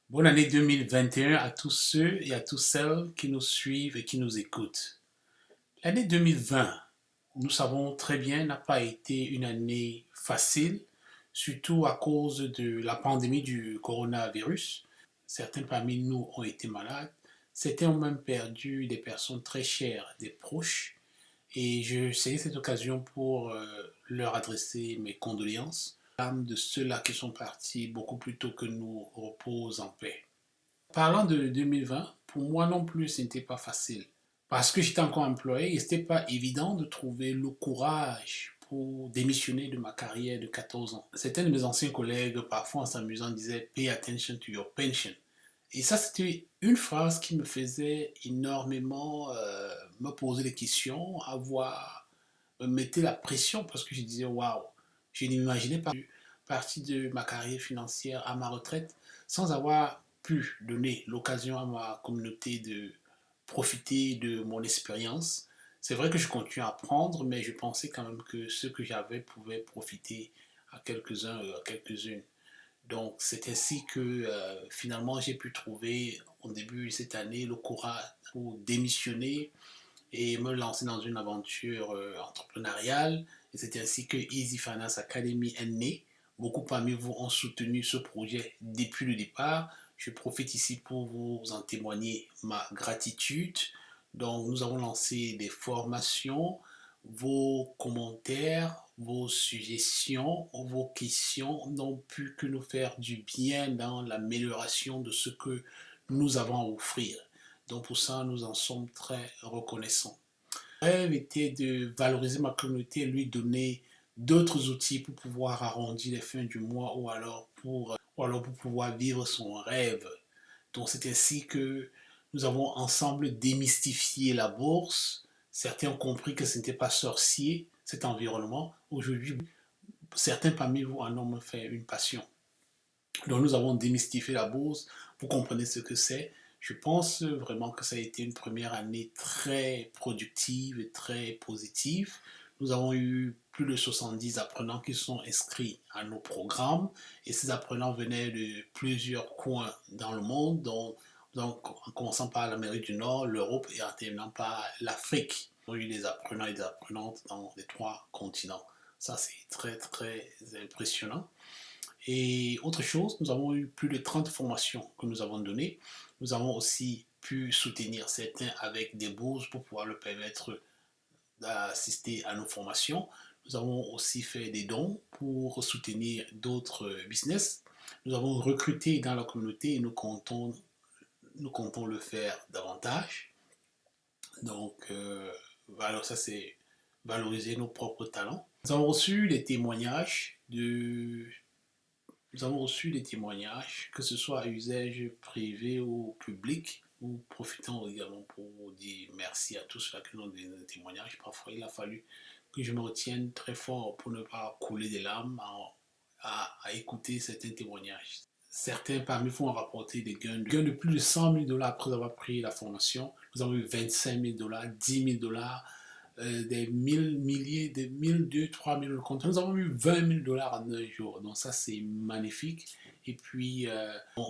Bonne année 2021 à tous ceux et à toutes celles qui nous suivent et qui nous écoutent. L'année 2020, nous savons très bien, n'a pas été une année facile, surtout à cause de la pandémie du coronavirus. Certains parmi nous ont été malades, certains ont même perdu des personnes très chères, des proches, et je saisis cette occasion pour leur adresser mes condoléances. L'âme de ceux-là qui sont partis beaucoup plus tôt que nous repose en paix. Parlant de 2020, pour moi non plus, ce n'était pas facile. Parce que j'étais encore employé et ce n'était pas évident de trouver le courage pour démissionner de ma carrière de 14 ans. Certains de mes anciens collègues, parfois en s'amusant, disaient Pay attention to your pension. Et ça, c'était une phrase qui me faisait énormément me poser des questions, me mettre la pression parce que je disais waouh, je n'imaginais pas partie de ma carrière financière à ma retraite sans avoir pu donner l'occasion à ma communauté de profiter de mon expérience. C'est vrai que je continue à apprendre, mais je pensais quand même que ce que j'avais pouvait profiter à quelques-uns et à quelques-unes. Donc c'est ainsi que finalement j'ai pu trouver au début de cette année le courage pour démissionner et me lancer dans une aventure entrepreneuriale. Et c'est ainsi que Easy Finance Academy est née. Beaucoup parmi vous ont soutenu ce projet depuis le départ. Je profite ici pour vous en témoigner ma gratitude. Donc, nous avons lancé des formations, vos commentaires, vos suggestions, vos questions n'ont pu que nous faire du bien dans l'amélioration de ce que nous avons à offrir. Donc pour ça, nous en sommes très reconnaissants. Mon rêve était de valoriser ma communauté et lui donner d'autres outils pour pouvoir arrondir les fins du mois ou alors pour pouvoir vivre son rêve. Donc c'est ainsi que nous avons ensemble démystifié la bourse. Certains ont compris que ce n'était pas sorcier, cet environnement. Aujourd'hui, certains parmi vous en ont fait une passion. Donc nous avons démystifié la bourse, vous comprenez ce que c'est. Je pense vraiment que ça a été une première année très productive et très positive. Nous avons eu plus de 70 apprenants qui sont inscrits à nos programmes et ces apprenants venaient de plusieurs coins dans le monde, donc en commençant par l'Amérique du Nord, l'Europe et en terminant par l'Afrique. Nous avons eu des apprenants et des apprenantes dans les trois continents. Ça, c'est très, très impressionnant. Et autre chose, nous avons eu plus de 30 formations que nous avons données. Nous avons aussi pu soutenir certains avec des bourses pour pouvoir leur permettre d'assister à nos formations. Nous avons aussi fait des dons pour soutenir d'autres business. Nous avons recruté dans la communauté et nous comptons le faire davantage. Donc, alors ça c'est valoriser nos propres talents. Nous avons reçu des témoignages nous avons reçu des témoignages, que ce soit à usage privé ou public. Nous profitons également pour dire merci à tous ceux qui nous ont donné des témoignages. Parfois, il a fallu que je me retienne très fort pour ne pas couler des larmes à écouter certains témoignages. Certains parmi vous ont rapporté des gains de plus de 100 000 dollars après avoir pris la formation. Nous avons eu 25 000 dollars, 10 000 dollars, des milliers, des 1000, 2, 3 000 comptes. Nous avons eu 20 000 dollars en un jour. Donc ça, c'est magnifique. Et puis,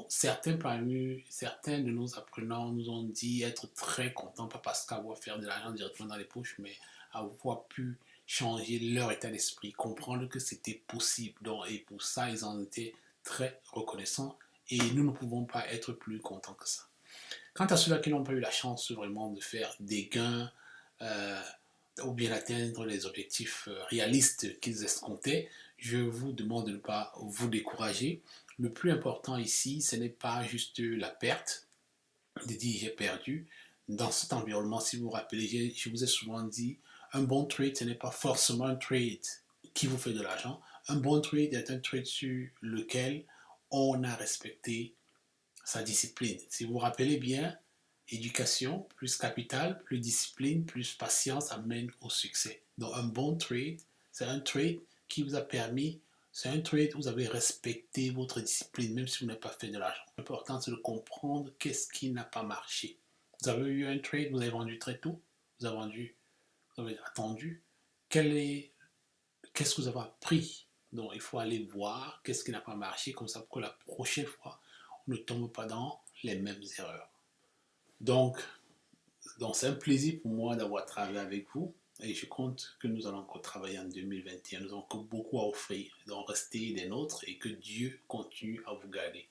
certains de nos apprenants nous ont dit être très contents, pas parce qu'avoir faire de l'argent directement dans les poches, mais avoir pu changer leur état d'esprit, comprendre que c'était possible. Donc, et pour ça, ils en étaient très reconnaissants. Et nous ne pouvons pas être plus contents que ça. Quant à ceux-là qui n'ont pas eu la chance vraiment de faire des gains, euh, ou bien atteindre les objectifs réalistes qu'ils escomptaient, je vous demande de ne pas vous décourager. Le plus important ici, ce n'est pas juste la perte, de dire j'ai perdu. Dans cet environnement, si vous vous rappelez, je vous ai souvent dit, un bon trade, ce n'est pas forcément un trade qui vous fait de l'argent. Un bon trade est un trade sur lequel on a respecté sa discipline. Si vous vous rappelez bien, éducation plus capital, plus discipline, plus patience amène au succès. Donc un bon trade, c'est un trade qui vous a permis, c'est un trade où vous avez respecté votre discipline, même si vous n'avez pas fait de l'argent. L'important, c'est de comprendre qu'est-ce qui n'a pas marché. Vous avez eu un trade, vous avez vendu très tôt, vous avez attendu. Qu'est-ce que vous avez appris? Donc il faut aller voir qu'est-ce qui n'a pas marché, comme ça pour que la prochaine fois, ne tombe pas dans les mêmes erreurs. Donc c'est un plaisir pour moi d'avoir travaillé avec vous et je compte que nous allons encore travailler en 2021. Nous avons encore beaucoup à offrir. Donc restez des nôtres et que Dieu continue à vous garder.